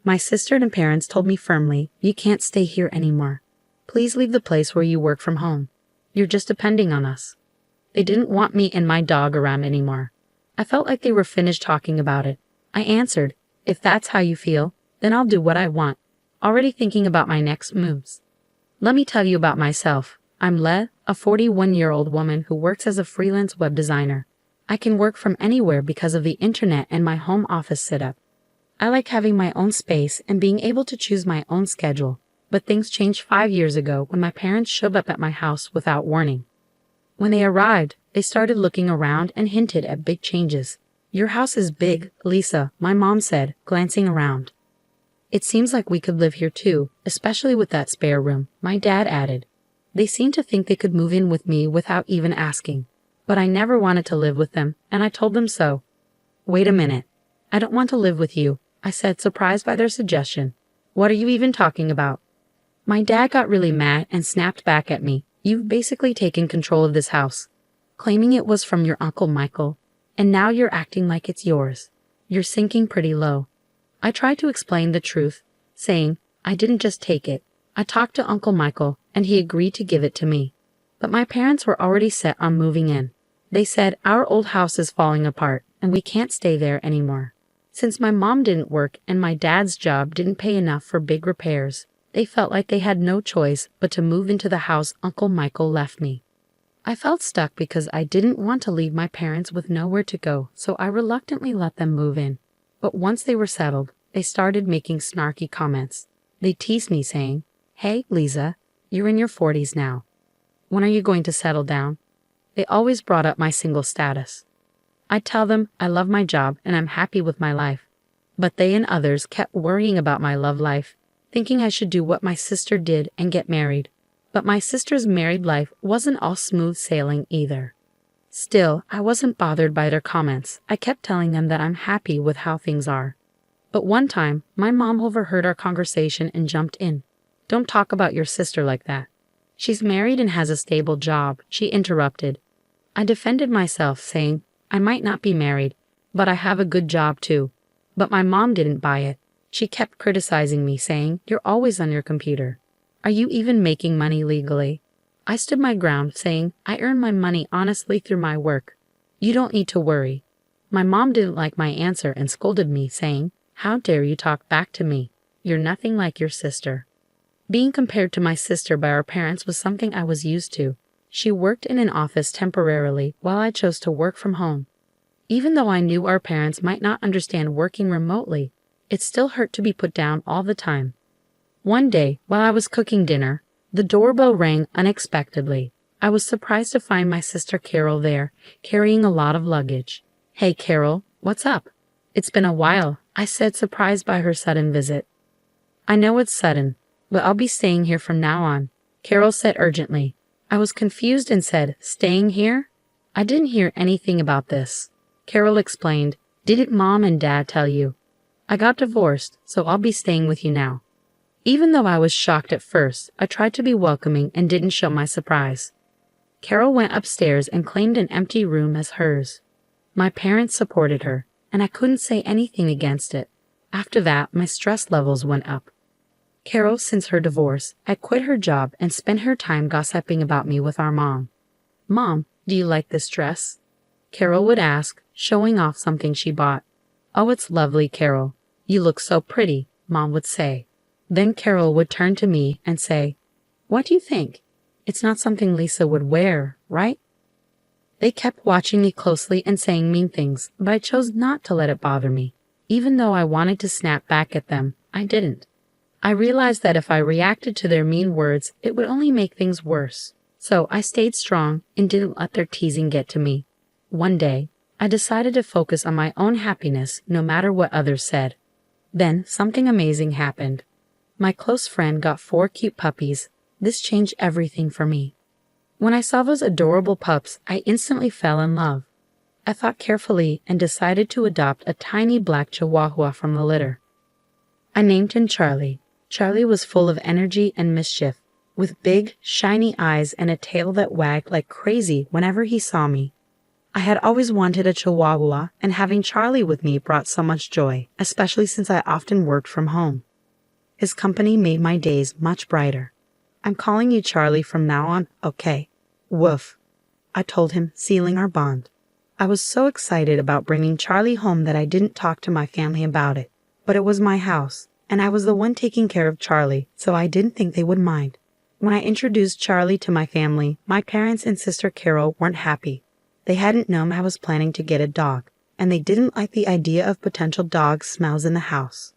My sister and parents told me firmly, "You can't stay here anymore. Please leave the place where you work from home. You're just depending on us." They didn't want me and my dog around anymore. I felt like they were finished talking about it. I answered, "If that's how you feel, then I'll do what I want," already thinking about my next moves. Let me tell you about myself. I'm Le, a 41-year-old woman who works as a freelance web designer. I can work from anywhere because of the internet and my home office setup. I like having my own space and being able to choose my own schedule, but things changed 5 years ago when my parents showed up at my house without warning. When they arrived, they started looking around and hinted at big changes. "Your house is big, Lisa," my mom said, glancing around. "It seems like we could live here too, especially with that spare room," my dad added. They seemed to think they could move in with me without even asking. But I never wanted to live with them, and I told them so. "Wait a minute. I don't want to live with you," I said, surprised by their suggestion. "What are you even talking about?" My dad got really mad and snapped back at me. "You've basically taken control of this house, claiming it was from your Uncle Michael, and now you're acting like it's yours. You're sinking pretty low." I tried to explain the truth, saying, "I didn't just take it. I talked to Uncle Michael, and he agreed to give it to me." But my parents were already set on moving in. They said, "Our old house is falling apart, and we can't stay there anymore." Since my mom didn't work and my dad's job didn't pay enough for big repairs, they felt like they had no choice but to move into the house Uncle Michael left me. I felt stuck because I didn't want to leave my parents with nowhere to go, so I reluctantly let them move in. But once they were settled, they started making snarky comments. They teased me saying, "Hey, Lisa, you're in your 40s now. When are you going to settle down?" They always brought up my single status. I'd tell them I love my job and I'm happy with my life. But they and others kept worrying about my love life, thinking I should do what my sister did and get married. But my sister's married life wasn't all smooth sailing either. Still, I wasn't bothered by their comments. I kept telling them that I'm happy with how things are. But one time, my mom overheard our conversation and jumped in. "Don't talk about your sister like that. She's married and has a stable job," she interrupted. I defended myself, saying, "I might not be married, but I have a good job too." But my mom didn't buy it. She kept criticizing me, saying, "You're always on your computer. Are you even making money legally?" I stood my ground, saying, "I earn my money honestly through my work. You don't need to worry." My mom didn't like my answer and scolded me, saying, "How dare you talk back to me? You're nothing like your sister." Being compared to my sister by our parents was something I was used to. She worked in an office temporarily while I chose to work from home. Even though I knew our parents might not understand working remotely, it still hurt to be put down all the time. One day, while I was cooking dinner, the doorbell rang unexpectedly. I was surprised to find my sister Carol there, carrying a lot of luggage. "Hey Carol, what's up?" "It's been a while," I said, surprised by her sudden visit. "I know it's sudden, but I'll be staying here from now on," Carol said urgently. I was confused and said, "Staying here?" "I didn't hear anything about this," Carol explained. "Didn't Mom and Dad tell you? I got divorced, so I'll be staying with you now." Even though I was shocked at first, I tried to be welcoming and didn't show my surprise. Carol went upstairs and claimed an empty room as hers. My parents supported her, and I couldn't say anything against it. After that, my stress levels went up. Carol, since her divorce, had quit her job and spent her time gossiping about me with our mom. "Mom, do you like this dress?" Carol would ask, showing off something she bought. "Oh, it's lovely, Carol. You look so pretty," Mom would say. Then Carol would turn to me and say, "What do you think? It's not something Lisa would wear, right?" They kept watching me closely and saying mean things, but I chose not to let it bother me. Even though I wanted to snap back at them, I didn't. I realized that if I reacted to their mean words, it would only make things worse. So I stayed strong and didn't let their teasing get to me. One day, I decided to focus on my own happiness no matter what others said. Then something amazing happened. My close friend got 4 cute puppies. This changed everything for me. When I saw those adorable pups, I instantly fell in love. I thought carefully and decided to adopt a tiny black Chihuahua from the litter. I named him Charlie. Charlie was full of energy and mischief, with big, shiny eyes and a tail that wagged like crazy whenever he saw me. I had always wanted a Chihuahua, and having Charlie with me brought so much joy, especially since I often worked from home. His company made my days much brighter. I'm calling you Charlie from now on, okay? Woof, I told him, sealing our bond. I was so excited about bringing Charlie home that I didn't talk to my family about it. But it was my house, and I was the one taking care of Charlie, so I didn't think they would mind. When I introduced Charlie to my family, my parents and sister Carol weren't happy. They hadn't known I was planning to get a dog, and they didn't like the idea of potential dog smells in the house.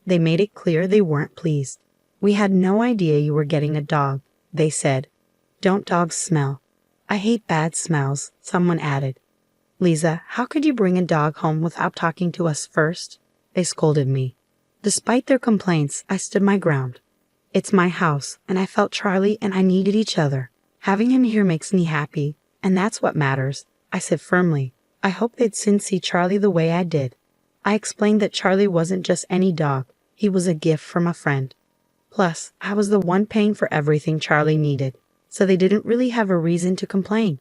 They made it clear they weren't pleased. We had no idea you were getting a dog, they said. Don't dogs smell? I hate bad smells, someone added. Lisa, how could you bring a dog home without talking to us first? They scolded me. Despite their complaints, I stood my ground. It's my house, and I felt Charlie and I needed each other. Having him here makes me happy, and that's what matters, I said firmly. I hoped they'd soon see Charlie the way I did. I explained that Charlie wasn't just any dog, he was a gift from a friend. Plus, I was the one paying for everything Charlie needed, so they didn't really have a reason to complain.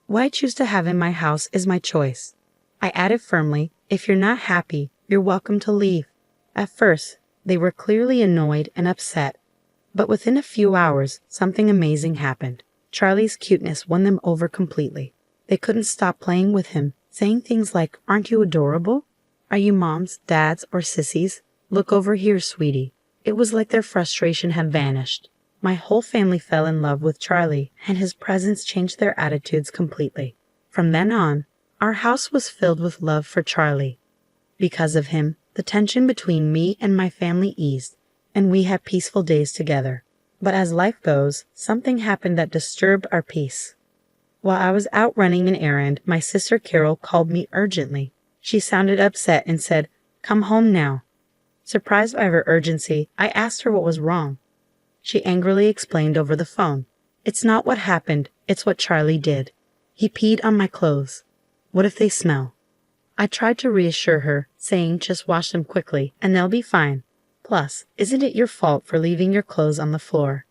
What I choose to have in my house is my choice. I added firmly, if you're not happy, you're welcome to leave. At first, they were clearly annoyed and upset, but within a few hours, something amazing happened. Charlie's cuteness won them over completely. They couldn't stop playing with him, saying things like, aren't you adorable? Are you moms, dads, or sissies? Look over here, sweetie. It was like their frustration had vanished. My whole family fell in love with Charlie, and his presence changed their attitudes completely. From then on, our house was filled with love for Charlie. Because of him, the tension between me and my family eased, and we had peaceful days together. But as life goes, something happened that disturbed our peace. While I was out running an errand, my sister Carol called me urgently. She sounded upset and said, "Come home now." Surprised by her urgency, I asked her what was wrong. She angrily explained over the phone. It's not what happened, it's what Charlie did. He peed on my clothes. What if they smell? I tried to reassure her, saying just wash them quickly and they'll be fine. Plus, isn't it your fault for leaving your clothes on the floor?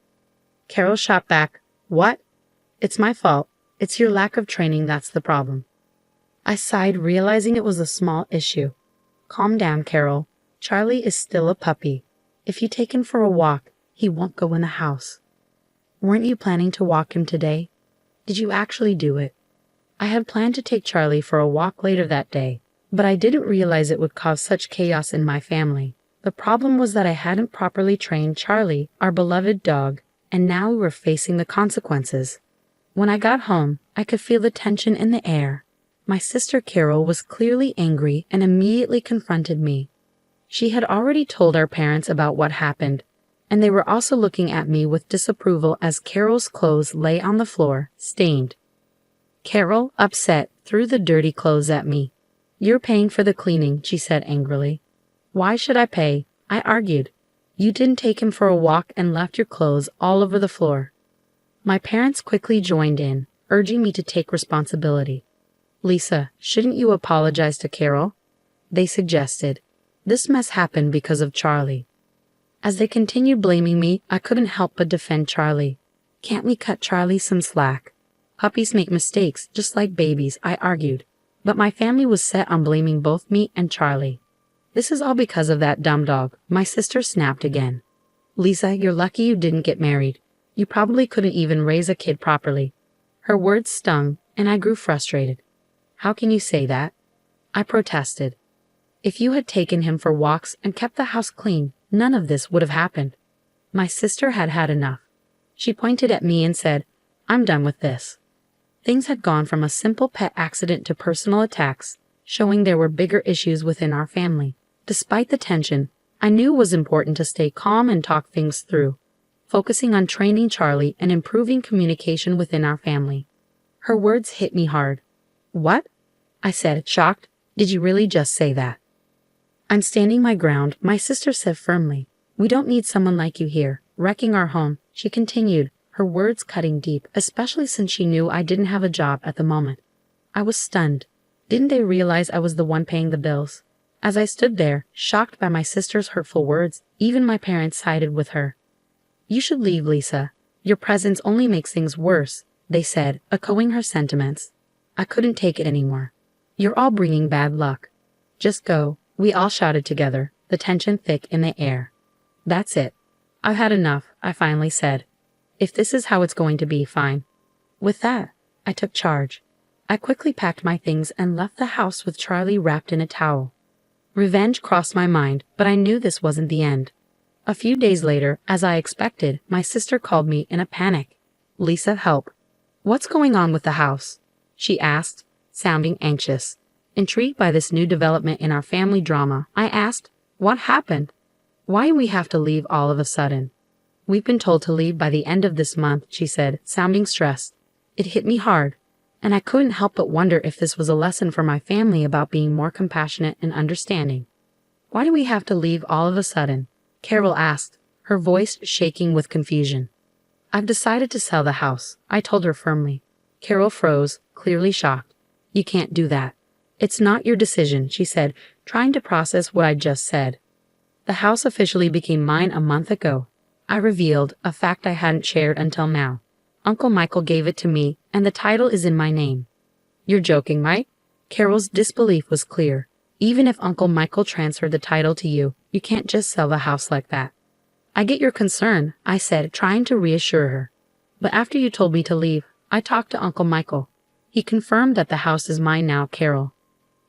Carol shot back, what? It's my fault. It's your lack of training that's the problem. I sighed, realizing it was a small issue. Calm down, Carol. Charlie is still a puppy. If you take him for a walk, he won't go in the house. Weren't you planning to walk him today? Did you actually do it? I had planned to take Charlie for a walk later that day, but I didn't realize it would cause such chaos in my family. The problem was that I hadn't properly trained Charlie, our beloved dog, and now we were facing the consequences. When I got home, I could feel the tension in the air. My sister Carol was clearly angry and immediately confronted me. She had already told our parents about what happened, and they were also looking at me with disapproval as Carol's clothes lay on the floor, stained. Carol, upset, threw the dirty clothes at me. You're paying for the cleaning, she said angrily. Why should I pay? I argued. You didn't take him for a walk and left your clothes all over the floor. My parents quickly joined in, urging me to take responsibility. Lisa, shouldn't you apologize to Carol? They suggested. This mess happened because of Charlie. As they continued blaming me, I couldn't help but defend Charlie. Can't we cut Charlie some slack? Puppies make mistakes, just like babies, I argued. But my family was set on blaming both me and Charlie. This is all because of that dumb dog, my sister snapped again. Lisa, you're lucky you didn't get married. You probably couldn't even raise a kid properly. Her words stung, and I grew frustrated. How can you say that? I protested. If you had taken him for walks and kept the house clean, none of this would have happened. My sister had had enough. She pointed at me and said, I'm done with this. Things had gone from a simple pet accident to personal attacks, showing there were bigger issues within our family. Despite the tension, I knew it was important to stay calm and talk things through, focusing on training Charlie and improving communication within our family. Her words hit me hard. What? I said, shocked. Did you really just say that? I'm standing my ground, my sister said firmly. We don't need someone like you here, wrecking our home, she continued, her words cutting deep, especially since she knew I didn't have a job at the moment. I was stunned. Didn't they realize I was the one paying the bills? As I stood there, shocked by my sister's hurtful words, even my parents sided with her. You should leave, Lisa. Your presence only makes things worse, they said, echoing her sentiments. I couldn't take it anymore. You're all bringing bad luck. Just go, we all shouted together, the tension thick in the air. That's it. I've had enough, I finally said. If this is how it's going to be, fine. With that, I took charge. I quickly packed my things and left the house with Charlie wrapped in a towel. Revenge crossed my mind, but I knew this wasn't the end. A few days later, as I expected, my sister called me in a panic. Lisa, help. What's going on with the house? She asked, sounding anxious. Intrigued by this new development in our family drama, I asked, what happened? Why do we have to leave all of a sudden? We've been told to leave by the end of this month, she said, sounding stressed. It hit me hard, and I couldn't help but wonder if this was a lesson for my family about being more compassionate and understanding. Why do we have to leave all of a sudden? Carol asked, her voice shaking with confusion. I've decided to sell the house, I told her firmly. Carol froze, clearly shocked. You can't do that. It's not your decision, she said, trying to process what I just said. The house officially became mine a month ago. I revealed, a fact I hadn't shared until now. Uncle Michael gave it to me, and the title is in my name. You're joking, right? Carol's disbelief was clear. Even if Uncle Michael transferred the title to you, you can't just sell the house like that. I get your concern, I said, trying to reassure her. But after you told me to leave, I talked to Uncle Michael. He confirmed that the house is mine now, Carol.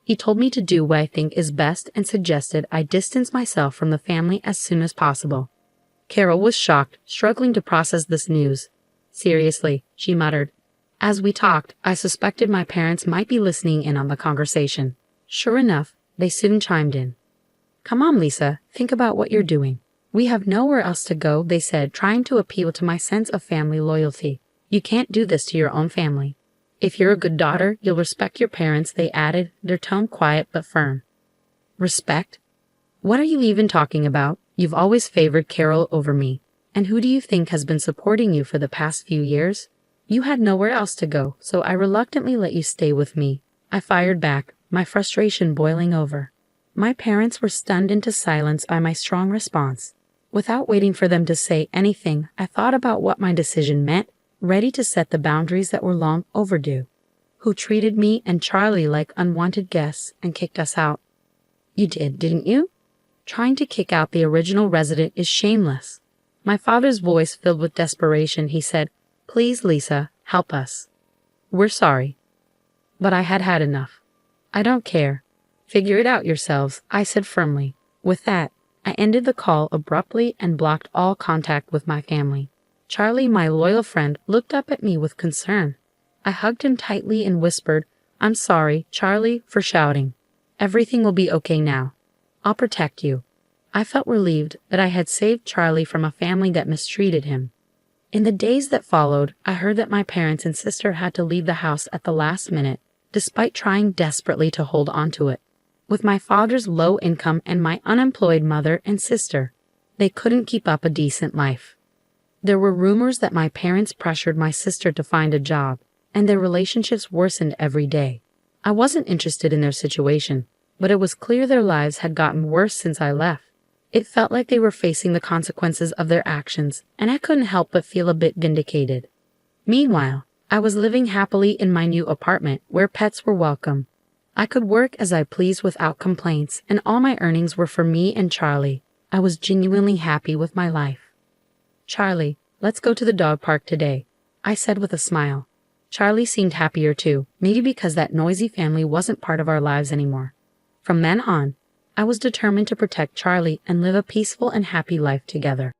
He told me to do what I think is best and suggested I distance myself from the family as soon as possible. Carol was shocked, struggling to process this news. Seriously, she muttered. As we talked, I suspected my parents might be listening in on the conversation. Sure enough, they soon chimed in. Come on, Lisa, think about what you're doing. We have nowhere else to go, they said, trying to appeal to my sense of family loyalty. You can't do this to your own family. If you're a good daughter, you'll respect your parents, they added, their tone quiet but firm. Respect? What are you even talking about? You've always favored Carol over me. And who do you think has been supporting you for the past few years? You had nowhere else to go, so I reluctantly let you stay with me. I fired back, my frustration boiling over. My parents were stunned into silence by my strong response. Without waiting for them to say anything, I thought about what my decision meant, ready to set the boundaries that were long overdue. Who treated me and Charlie like unwanted guests and kicked us out. You did, didn't you? Trying to kick out the original resident is shameless. My father's voice filled with desperation, he said, Please, Lisa, help us. We're sorry. But I had had enough. I don't care. Figure it out yourselves, I said firmly. With that, I ended the call abruptly and blocked all contact with my family. Charlie, my loyal friend, looked up at me with concern. I hugged him tightly and whispered, I'm sorry, Charlie, for shouting. Everything will be okay now. I'll protect you. I felt relieved that I had saved Charlie from a family that mistreated him. In the days that followed, I heard that my parents and sister had to leave the house at the last minute, despite trying desperately to hold on to it. With my father's low income and my unemployed mother and sister, they couldn't keep up a decent life. There were rumors that my parents pressured my sister to find a job, and their relationships worsened every day. I wasn't interested in their situation, but it was clear their lives had gotten worse since I left. It felt like they were facing the consequences of their actions, and I couldn't help but feel a bit vindicated. Meanwhile, I was living happily in my new apartment where pets were welcome. I could work as I pleased without complaints, and all my earnings were for me and Charlie. I was genuinely happy with my life. Charlie, let's go to the dog park today, I said with a smile. Charlie seemed happier too, maybe because that noisy family wasn't part of our lives anymore. From then on, I was determined to protect Charlie and live a peaceful and happy life together.